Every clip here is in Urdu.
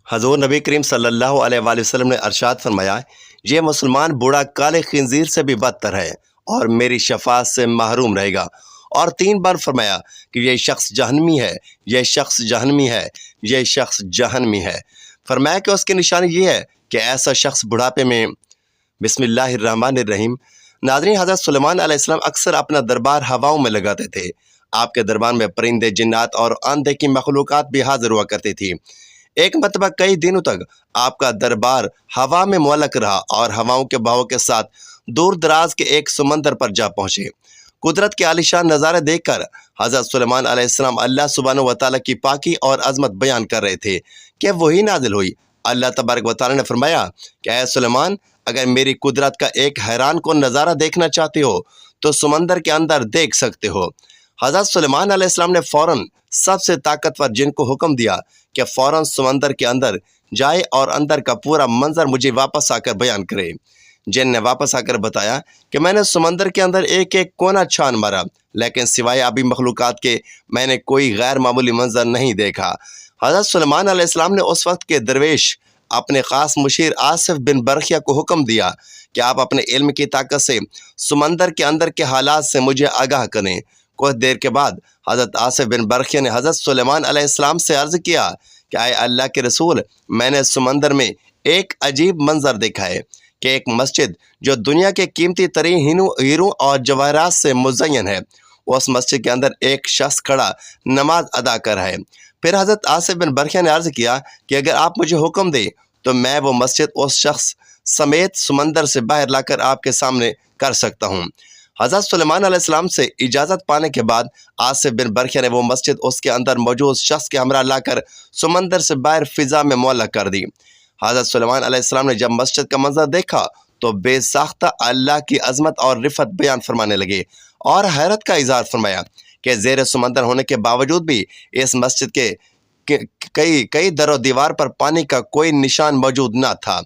حضور نبی کریم صلی اللہ علیہ وآلہ وسلم نے ارشاد فرمایا، یہ مسلمان بوڑھا کالے خنزیر سے بھی بدتر ہے اور میری شفاعت سے محروم رہے گا۔ اور 3 بار فرمایا کہ یہ شخص جہنمی ہے، یہ شخص جہنمی ہے، یہ شخص جہنمی ہے۔ فرمایا کہ اس کی نشانی یہ ہے کہ ایسا شخص بڑھاپے میں بسم اللہ الرحمن الرحیم۔ ناظرین، حضرت سلیمان علیہ السلام اکثر اپنا دربار ہواؤں میں لگاتے تھے۔ آپ کے دربار میں پرندے، جنات اور اندھے مخلوقات بھی حاضر ہوا کرتی تھی۔ ایک مرتبہ کئی دنوں تک آپ کا دربار ہوا میں معلق رہا اور ہواؤں کے بہاؤ کے ساتھ دور دراز کے ایک سمندر پر جا پہنچے۔ قدرت کے عالیشان نظارے دیکھ کر حضرت سلیمان علیہ السلام اللہ سبحانہ و تعالیٰ کی پاکی اور عظمت بیان کر رہے تھے کہ وہی نازل ہوئی۔ اللہ تبارک و تعالیٰ نے فرمایا کہ اے سلیمان، اگر میری قدرت کا ایک حیران کن نظارہ دیکھنا چاہتے ہو تو سمندر کے اندر دیکھ سکتے ہو۔ حضرت سلیمان علیہ السلام نے فوراً سب سے طاقتور جن کو حکم دیا کہ فوراً سمندر کے اندر جائے اور اندر کا پورا منظر مجھے واپس آ کر بیان کرے۔ جن نے واپس آ کر بتایا کہ میں نے سمندر کے اندر ایک ایک کونا چھان مارا، لیکن سوائے آبی مخلوقات کے میں نے کوئی غیر معمولی منظر نہیں دیکھا۔ حضرت سلیمان علیہ السلام نے اس وقت کے درویش اپنے خاص مشیر آصف بن برخیا کو حکم دیا کہ آپ اپنے علم کی طاقت سے سمندر کے اندر کے حالات سے مجھے آگاہ کریں۔ کچھ دیر کے بعد حضرت آصف بن برخیا نے حضرت سلیمان علیہ السلام سے عرض کیا کہ اے اللہ کے رسول، میں نے سمندر میں ایک عجیب منظر دیکھا ہے کہ ایک مسجد جو دنیا کے قیمتی ترین ہیروں اور جواہرات سے مزین ہے، اس مسجد کے اندر ایک شخص کھڑا نماز ادا کر رہا ہے۔ پھر حضرت آصف بن برخیا نے عرض کیا کہ اگر آپ مجھے حکم دیں تو میں وہ مسجد اس شخص سمیت سمندر سے باہر لا کر آپ کے سامنے کر سکتا ہوں۔ حضرت سلیمان علیہ السلام سے اجازت پانے کے بعد آصف بن برخیا نے وہ مسجد اس کے اندر موجود شخص کے ہمراہ لا کر سمندر سے باہر فضا میں معلق کر دی۔ حضرت سلیمان علیہ السلام نے جب مسجد کا منظر دیکھا تو بے ساختہ اللہ کی عظمت اور رفعت بیان فرمانے لگے اور حیرت کا اظہار فرمایا کہ زیر سمندر ہونے کے باوجود بھی اس مسجد کے کئی در و دیوار پر پانی کا کوئی نشان موجود نہ تھا۔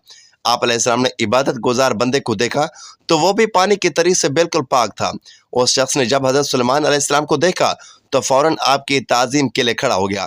آپ علیہ السلام نے عبادت گزار بندے کو دیکھا تو وہ بھی پانی کی تری سے بالکل پاک تھا۔ اس شخص نے جب حضرت سلیمان علیہ السلام کو دیکھا تو فوراً آپ کی تعظیم کے لیے کھڑا ہو گیا۔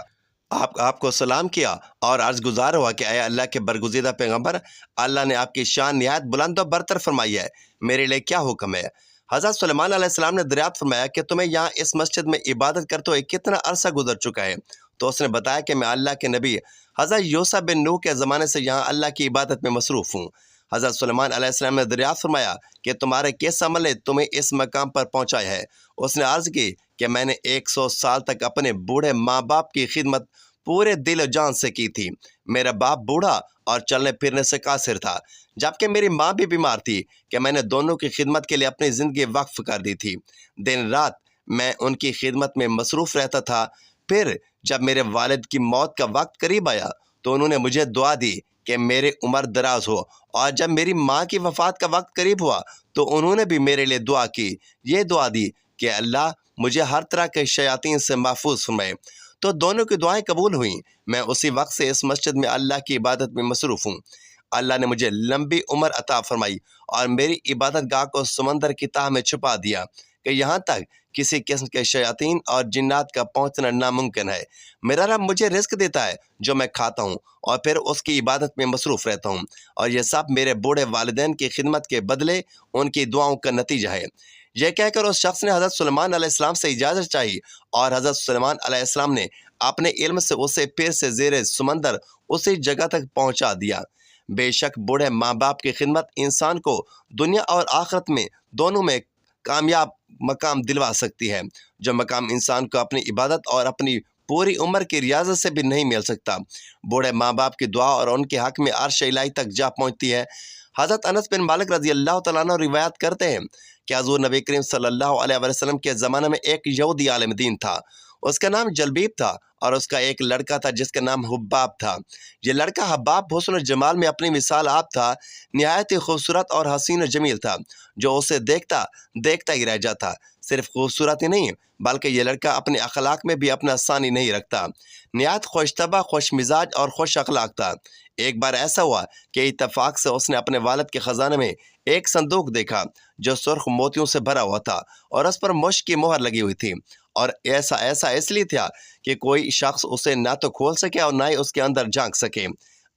آپ کو سلام کیا اور عرض گزار ہوا کہ اے اللہ کے برگزیدہ پیغمبر، اللہ نے آپ کی شان نہایت بلند و برتر فرمائی ہے، میرے لیے کیا حکم ہے؟ حضرت سلیمان علیہ السلام نے دریافت فرمایا کہ تمہیں یہاں اس مسجد میں عبادت کرتے ہوئے کتنا عرصہ گزر چکا ہے؟ تو اس نے بتایا کہ میں اللہ کے نبی حضرت یوسف بن نوح کے زمانے سے یہاں اللہ کی عبادت میں مصروف ہوں۔ حضرت سلیمان علیہ السلام نے دریافت فرمایا کہ تمہارے کس عمل نے تمہیں اس مقام پر پہنچایا ہے؟ اس نے عرض کی کہ میں نے 100 سال تک اپنے بوڑھے ماں باپ کی خدمت پورے دل و جان سے کی تھی۔ میرا باپ بوڑھا اور چلنے پھرنے سے قاصر تھا، جبکہ میری ماں بھی بیمار تھی کہ میں نے دونوں کی خدمت کے لیے اپنی زندگی وقف کر دی تھی۔ دن رات میں ان کی خدمت میں مصروف رہتا تھا۔ پھر جب میرے والد کی موت کا وقت قریب آیا تو انہوں نے مجھے دعا دی کہ میری عمر دراز ہو، اور جب میری ماں کی وفات کا وقت قریب ہوا تو انہوں نے بھی میرے لیے دعا کی، یہ دعا دی کہ اللہ مجھے ہر طرح کے شیاطین سے محفوظ فرمائے۔ تو دونوں کی دعائیں قبول ہوئیں۔ میں اسی وقت سے اس مسجد میں اللہ کی عبادت میں مصروف ہوں۔ اللہ نے مجھے لمبی عمر عطا فرمائی اور میری عبادت گاہ کو سمندر کی تہہ میں چھپا دیا کہ یہاں تک کسی قسم کے شیاطین اور جنات کا پہنچنا ناممکن ہے۔ میرا رب مجھے رزق دیتا ہے جو میں کھاتا ہوں اور پھر اس کی عبادت میں مصروف رہتا ہوں، اور یہ سب میرے بوڑھے والدین کی خدمت کے بدلے ان کی دعاؤں کا نتیجہ ہے۔ یہ کہہ کر اس شخص نے حضرت سلیمان علیہ السلام سے اجازت چاہی اور حضرت سلیمان علیہ السلام نے اپنے علم سے اسے پھر سے زیر سمندر اسی جگہ تک پہنچا دیا۔ بے شک بوڑھے ماں باپ کی خدمت انسان کو دنیا اور آخرت میں دونوں میں کامیاب مقام دلوا سکتی ہے، جو مقام انسان کو اپنی عبادت اور اپنی پوری عمر کی ریاضت سے بھی نہیں مل سکتا۔ بوڑھے ماں باپ کی دعا اور ان کے حق میں عرش الہی تک جا پہنچتی ہے۔ حضرت انس بن مالک رضی اللہ تعالیٰ عنہ روایت کرتے ہیں کہ حضور نبی کریم صلی اللہ علیہ وسلم کے زمانے میں ایک یہودی عالم دین تھا۔ اس کا نام جلبیب تھا اور اس کا ایک لڑکا تھا جس کا نام حباب تھا۔ یہ لڑکا حباب حسن و جمال میں اپنی مثال آپ تھا، نہایت ہی خوبصورت اور حسین و جمیل تھا، جو اسے دیکھتا ہی رہ جاتا۔ صرف خوبصورت ہی نہیں بلکہ یہ لڑکا اپنے اخلاق میں بھی اپنا ثانی نہیں رکھتا، نہایت خوش طبع، خوش مزاج اور خوش اخلاق تھا۔ ایک بار ایسا ہوا کہ اتفاق سے اس نے اپنے والد کے خزانے میں ایک صندوق دیکھا جو سرخ موتیوں سے بھرا ہوا تھا اور اس پر مشک کی مہر لگی ہوئی تھی، اور ایسا اس لیے تھا کہ کوئی شخص اسے نہ تو کھول سکے اور نہ ہی اس کے اندر جھانک سکے۔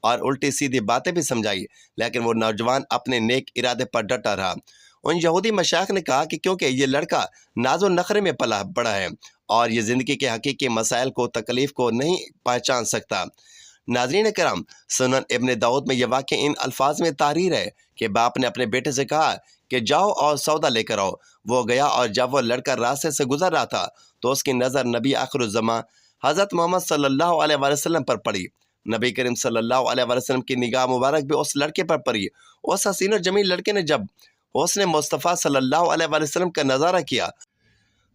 اور الٹی سیدھی باتیں بھی سمجھائی، لیکن وہ نوجوان اپنے نیک ارادے پر ڈٹا رہا۔ ان یہودی مشائخ نے کہا کہ کیونکہ یہ لڑکا ناز و نخرے میں پلا بڑا ہے اور یہ زندگی کے حقیقی مسائل کو، تکلیف کو نہیں پہچان سکتا۔ ناظرین کرام، سنن ابن داؤد میں یہ واقعہ ان الفاظ میں تحریر ہے کہ باپ نے اپنے بیٹے سے کہا کہ جاؤ اور سودا لے کر آؤ۔ وہ گیا اور جب وہ لڑکا راستے سے گزر رہا تھا تو اس کی نظر نبی آخر الزماں حضرت محمد صلی اللہ علیہ وآلہ وسلم پر پڑی۔ نبی کریم صلی اللہ علیہ وآلہ وسلم کی نگاہ مبارک بھی اس لڑکے پر پڑی۔ اس حسین و جمیل لڑکے نے جب حسن مصطفیٰ صلی اللہ علیہ وآلہ وسلم کا نظارہ کیا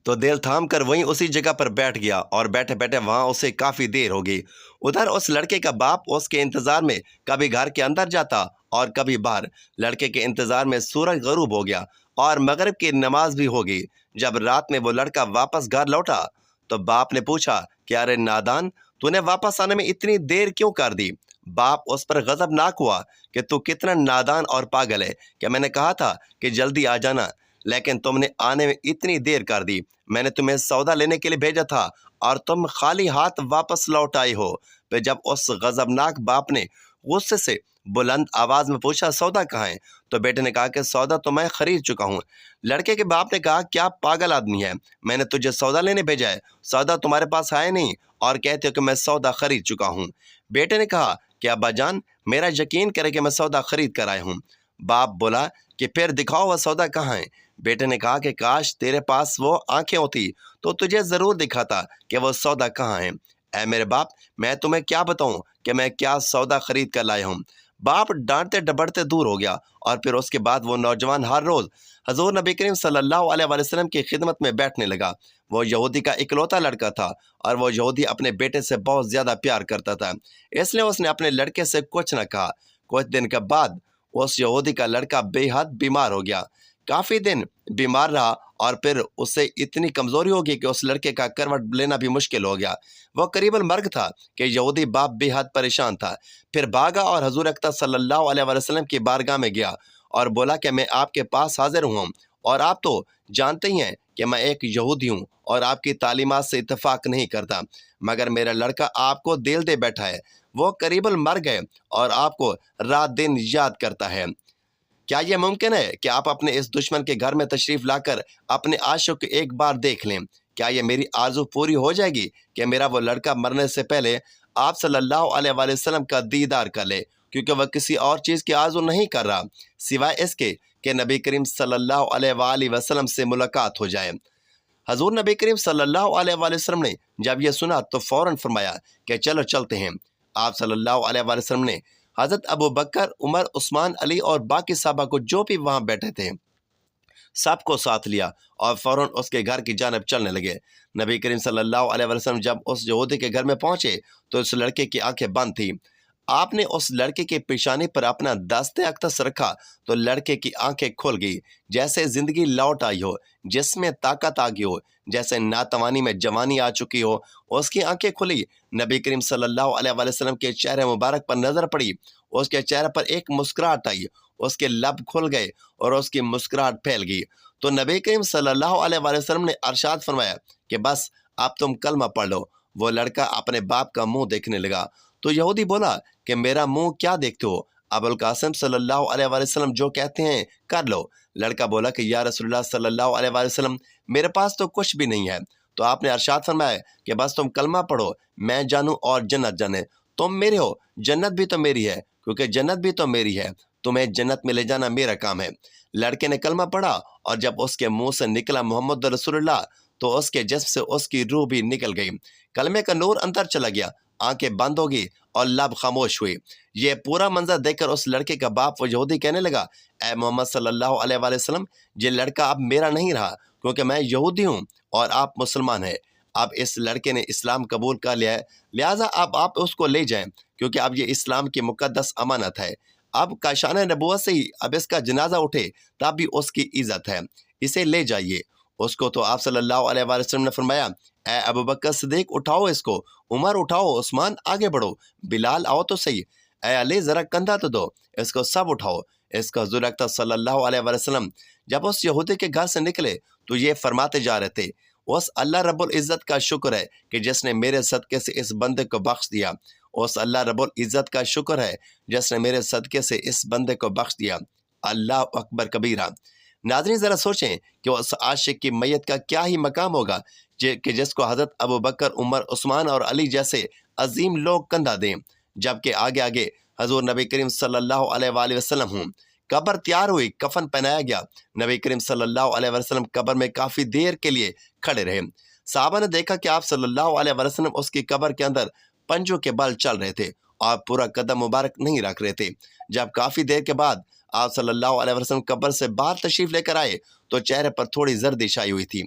تو دل تھام کر وہیں اسی جگہ پر بیٹھ گیا اور بیٹھے بیٹھے وہاں اسے کافی دیر ہو گئی۔ ادھر اس لڑکے کا باپ اس کے انتظار میں کبھی گھر کے اندر جاتا اور کبھی باہر۔ لڑکے کے انتظار میں سورج غروب ہو گیا اور مغرب کی نماز بھی ہو گئی۔ جب رات میں وہ لڑکا واپس گھر لوٹا تو باپ نے پوچھا کہ ارے نادان، تو نے واپس آنے میں اتنی دیر کیوں کر دی؟ باپ اس پر غضبناک ہوا کہ تو کتنا نادان اور پاگل ہے کہ میں نے کہا تھا کہ جلدی آ جانا، لیکن تم نے آنے میں اتنی دیر کر دی۔ میں نے تمہیں سودا لینے کے لیے بھیجا تھا اور تم خالی ہاتھ واپس لوٹ آئے ہو۔ پھر جب اس غضبناک باپ نے غصے سے بلند آواز میں پوچھا سودا کہاں ہے تو بیٹے نے کہا کہ سودا تو میں خرید چکا ہوں۔ لڑکے کے باپ نے کہا کیا پاگل آدمی ہے، میں نے تجھے سودا لینے بھیجا ہے، سودا تمہارے پاس ہے نہیں اور کہتے ہو کہ میں سودا خرید چکا ہوں۔ بیٹے نے کہا کہ ابا جان میرا یقین کرے کہ میں سودا خرید کر آیا ہوں۔ باپ بولا کہ پھر دکھاؤ وہ سودا کہاں ہے۔ بیٹے نے کہا کہ کاش تیرے پاس وہ آنکھیں ہوتی تو تجھے ضرور دکھاتا کہ وہ سودا کہاں ہے۔ اے میرے باپ، میں تمہیں کیا بتاؤں کہ میں کیا سودا خرید کر لایا ہوں۔ باپ ڈانٹتے ڈبڑتے دور ہو گیا اور پھر اس کے بعد وہ نوجوان ہر روز حضور نبی کریم صلی اللہ علیہ وآلہ وسلم کی خدمت میں بیٹھنے لگا۔ وہ یہودی کا اکلوتا لڑکا تھا اور وہ یہودی اپنے بیٹے سے بہت زیادہ پیار کرتا تھا، اس لیے اس نے اپنے لڑکے سے کچھ نہ کہا۔ کچھ دن کے بعد اس یہودی کا لڑکا بے حد بیمار ہو گیا۔ کافی دن بیمار رہا اور پھر اسے اتنی کمزوری ہو گئی کہ اس لڑکے کا کروٹ لینا بھی مشکل ہو گیا۔ وہ قریب المرگ تھا کہ یہودی باپ بے حد پریشان تھا۔ پھر بھاگا اور حضور اکرم صلی اللہ علیہ وآلہ وسلم کی بارگاہ میں گیا اور بولا کہ میں آپ کے پاس حاضر ہوں اور آپ تو جانتے ہی ہیں کہ میں ایک یہودی ہوں اور آپ کی تعلیمات سے اتفاق نہیں کرتا، مگر میرا لڑکا آپ کو دل دے بیٹھا ہے، وہ قریب المرگ ہے اور آپ کو رات دن یاد کرتا ہے۔ کیا یہ ممکن ہے کہ آپ اپنے اس دشمن کے گھر میں تشریف لا کر اپنے عاشق کو ایک بار دیکھ لیں؟ کیا یہ میری آرزو پوری ہو جائے گی کہ میرا وہ لڑکا مرنے سے پہلے آپ صلی اللہ علیہ وآلہ وسلم کا دیدار کر لے، کیونکہ وہ کسی اور چیز کی آرزو نہیں کر رہا سوائے اس کے کہ نبی کریم صلی اللہ علیہ وآلہ وسلم سے ملاقات ہو جائے۔ حضور نبی کریم صلی اللہ علیہ وآلہ وسلم نے جب یہ سنا تو فوراً فرمایا کہ چلو چلتے ہیں۔ آپ صلی اللہ علیہ وآلہ وسلم نے حضرت ابو بکر، عمر، عثمان، علی اور باقی صحابہ کو جو بھی وہاں بیٹھے تھے سب کو ساتھ لیا اور فوراً اس کے گھر کی جانب چلنے لگے۔ نبی کریم صلی اللہ علیہ وسلم جب اس یہودی کے گھر میں پہنچے تو اس لڑکے کی آنکھیں بند تھیں۔ آپ نے اس لڑکے کی پیشانی پر اپنا دست اقدس رکھا تو لڑکے کی آنکھیں کھل گئی، جیسے زندگی لوٹ آئی ہو، جس میں طاقت آ گئی ہو، جیسے ناتوانی میں جوانی آ چکی ہو۔ اس کی آنکھیں کھلی، نبی کریم صلی اللہ علیہ وآلہ وسلم کے چہرے مبارک پر نظر پڑی، اس کے چہرے پر ایک مسکراہٹ آئی، اس کے لب کھل گئے اور اس کی مسکراہٹ پھیل گئی۔ تو نبی کریم صلی اللہ علیہ وآلہ وسلم نے ارشاد فرمایا کہ بس اب تم کلمہ پڑھ لو۔ وہ لڑکا اپنے باپ کا منہ دیکھنے لگا تو یہودی بولا کہ میرا منہ کیا دیکھتے ہو؟ ابو القاسم صلی اللہ علیہ وآلہ وسلم جو کہتے ہیں کر لو۔ لڑکا بولا کہ یا رسول اللہ صلی اللہ علیہ وآلہ وسلم میرے پاس تو کچھ بھی نہیں ہے۔ تو آپ نے ارشاد فرمایا کہ بس تم کلمہ پڑھو، میں جانوں اور جنت جانے، تم میرے ہو، جنت بھی تو میری ہے، کیونکہ جنت بھی تو میری ہے، تمہیں جنت میں لے جانا میرا کام ہے۔ لڑکے نے کلمہ پڑھا اور جب اس کے منہ سے نکلا محمد رسول اللہ تو اس کے جسم سے اس کی روح بھی نکل گئی، کلمے کا نور اندر چلا گیا، آنکھیں بند ہو گئی اور لب خاموش ہوئی۔ یہ پورا منظر دیکھ کر اس لڑکے کا باپ وہ یہودی کہنے لگا، اے محمد صلی اللہ علیہ وآلہ وسلم، یہ لڑکا اب میرا نہیں رہا، کیونکہ میں یہودی ہوں اور آپ مسلمان ہیں۔ اب اس لڑکے نے اسلام قبول کر لیا ہے، لہٰذا اب آپ اس کو لے جائیں، کیونکہ اب یہ اسلام کی مقدس امانت ہے۔ اب کاشانہ نبوت سے ہی اب اس کا جنازہ اٹھے تب بھی اس کی عزت ہے، اسے لے جائیے۔ اس کو تو آپ صلی اللہ علیہ وآلہ وسلم نے فرمایا، اے ابو بکر صدیق اٹھاؤ اس کو، عمر اٹھاؤ، عثمان آگے بڑھو، بلال آؤ تو صحیح، اے علی ذرا کندھا تو دو، اس کو سب اٹھاؤ۔ اس کا حضور اکرم صلی اللہ علیہ وآلہ وسلم جب اس یہودی کے گھر سے نکلے تو یہ فرماتے جا رہے تھے، اس اللہ رب العزت کا شکر ہے کہ جس نے میرے صدقے سے اس بندے کو بخش دیا۔ اس اللہ رب العزت کا شکر ہے جس نے میرے صدقے سے اس بندے کو بخش دیا۔ اللہ اکبر کبیرہ۔ ناظرین ذرا سوچیں کہ اس عاشق کی میت کا کیا ہی مقام ہوگا کہ جس کو حضرت ابو بکر، عمر، عثمان اور علی جیسے عظیم لوگ کندھا دیں، جبکہ آگے آگے حضور نبی کریم صلی اللہ علیہ وآلہ وسلم ہوں۔ قبر تیار ہوئی، کفن پہنایا گیا، نبی کریم صلی اللہ علیہ وسلم قبر میں کافی دیر کے لیے کھڑے رہے۔ صحابہ نے دیکھا کہ آپ صلی اللہ علیہ وسلم اس کی قبر کے اندر پنجوں کے بل چل رہے تھے اور پورا قدم مبارک نہیں رکھ رہے تھے۔ جب کافی دیر کے بعد آپ صلی اللہ علیہ وسلم قبر سے باہر تشریف لے کر آئے تو چہرے پر تھوڑی زردی چھائی ہوئی تھی،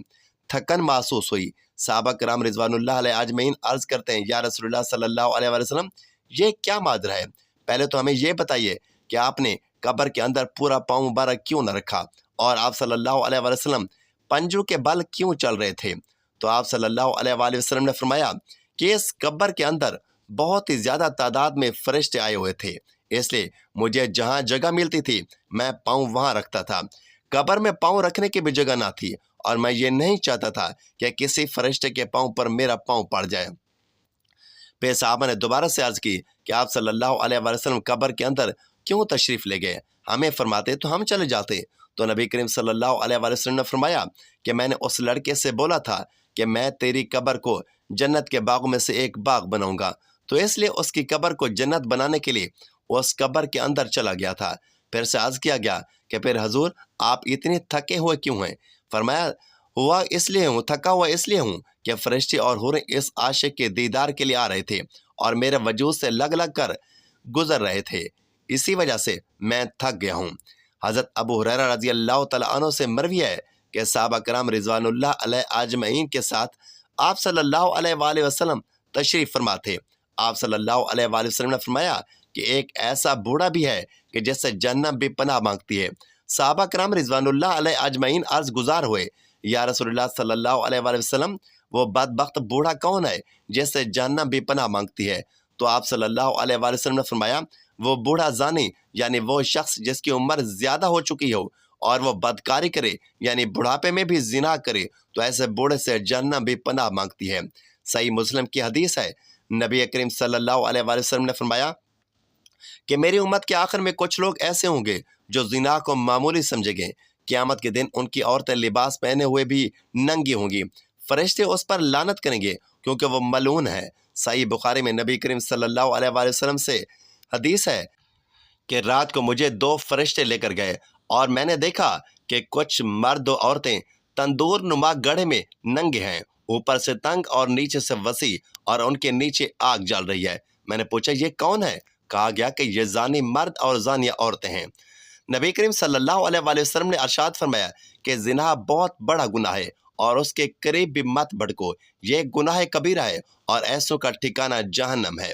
تھکن محسوس ہوئی۔ صحابہ کرام رضوان اللہ علیہ اجمعین عرض کرتے ہیں، یا رسول اللہ صلی اللہ علیہ وسلم، یہ کیا ماجرا ہے؟ پہلے تو ہمیں یہ بتائیے کہ آپ نے قبر کے اندر پورا پاؤں مبارک کیوں نہ رکھا، اور آپ صلی اللہ علیہ وسلم پنجوں کے بل کیوں چل رہے تھے؟ تو آپ صلی اللہ علیہ وآلہ وسلم نے فرمایا کہ اس قبر کے اندر بہت ہی زیادہ تعداد میں فرشتے آئے ہوئے تھے، اس لیے مجھے جہاں جگہ ملتی تھی میں پاؤں وہاں رکھتا تھا۔ قبر میں پاؤں رکھنے کی بھی جگہ نہ تھی اور میں یہ نہیں چاہتا تھا کہ کسی فرشتے کے پاؤں پر میرا پاؤں پڑ جائے۔ پھر صحابہ نے دوبارہ سے عرض کی کہ آپ صلی اللہ علیہ وسلم قبر کے اندر کیوں تشریف لے گئے؟ ہمیں فرماتے تو ہم چلے جاتے۔ تو نبی کریم صلی اللہ علیہ وسلم نے فرمایا کہ میں نے اس لڑکے سے بولا تھا کہ میں تیری قبر کو جنت کے باغوں میں سے ایک باغ بناؤں گا، تو اس لیے اس کی قبر کو جنت بنانے کے لیے اس قبر کے اندر چلا گیا تھا۔ پھر سے عرض کیا گیا کہ پھر حضور آپ اتنے تھکے ہوئے کیوں ہیں؟ فرمایا تھکا ہوا اس لیے ہوں کہ فرشتے اور حوریں اس عاشق کے دیدار کے لیے آ رہے تھے اور میرے وجود سے لگ لگ کر گزر رہے تھے، اسی وجہ سے میں تھک گیا ہوں۔ حضرت ابو ہریرہ رضی اللہ تعالیٰ عنہ سے مروی ہے کہ صحابہ کرام رضوان اللہ علیہ اجمعین کے ساتھ آپ صلی اللہ علیہ وآلہ وسلم تشریف فرما تھے۔ آپ صلی اللہ علیہ وآلہ وسلم نے فرمایا کہ ایک ایسا بوڑھا بھی ہے کہ جس سے جہنم بھی پناہ مانگتی ہے۔ صحابہ کرام رضوان اللہ علیہ اجمعین عرض گزار ہوئے، یا رسول اللہ صلی اللہ علیہ وآلہ وسلم، وہ بدبخت بوڑھا کون ہے جس سے جہنم بھی پناہ مانگتی ہے؟ تو آپ صلی اللہ علیہ وآلہ وسلم نے فرمایا، وہ بوڑھا زانی، یعنی وہ شخص جس کی عمر زیادہ ہو چکی ہو اور وہ بدکاری کرے، یعنی بڑھاپے میں بھی زنا کرے، تو ایسے بوڑھے سے جہنم بھی پناہ مانگتی ہے۔ صحیح مسلم کی حدیث ہے، نبی کریم صلی اللہ علیہ وآلہ وسلم نے فرمایا کہ میری امت کے آخر میں کچھ لوگ ایسے ہوں گے جو زنا کو معمولی سمجھیں گے۔ قیامت کے دن ان کی عورتیں لباس پہنے ہوئے بھی ننگی ہوں گی، فرشتے اس پر لعنت کریں گے کیونکہ وہ ملعون ہے۔ صحیح بخاری میں نبی کریم صلی اللہ علیہ وآلہ وسلم سے حدیث ہے کہ رات کو مجھے 2 فرشتے لے کر گئے اور میں نے دیکھا کہ کچھ مرد و عورتیں تندور نما گڑھے میں ننگے ہیں، اوپر سے تنگ اور نیچے سے وسیع، اور ان کے نیچے آگ جل رہی ہے۔ میں نے پوچھا یہ کون ہے؟ کہا گیا کہ یہ زانی مرد اور زانیہ عورتیں ہیں۔ نبی کریم صلی اللہ علیہ وآلہ وسلم نے ارشاد فرمایا کہ زنا بہت بڑا گناہ ہے اور اس کے قریب بھی مت بھڑکو، یہ گناہ کبیرہ ہے اور ایسوں کا ٹھکانہ جہنم ہے۔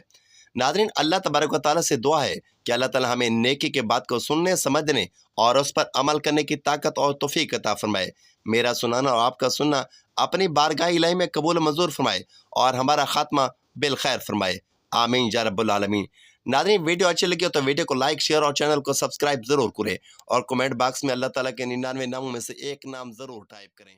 ناظرین، اللہ تبارک و تعالیٰ سے دعا ہے کہ اللہ تعالیٰ ہمیں نیکی کے بات کو سننے، سمجھنے اور اس پر عمل کرنے کی طاقت اور توفیق عطا فرمائے۔ میرا سنانا اور آپ کا سننا اپنی بارگاہ الہی میں قبول و منظور فرمائے اور ہمارا خاتمہ بالخیر فرمائے، آمین یا رب العالمین۔ ناظرین، ویڈیو اچھی لگی ہو تو ویڈیو کو لائک، شیئر اور چینل کو سبسکرائب ضرور کریں، اور کمنٹ باکس میں اللہ تعالیٰ کے 99 ناموں میں سے ایک نام ضرور ٹائپ کریں۔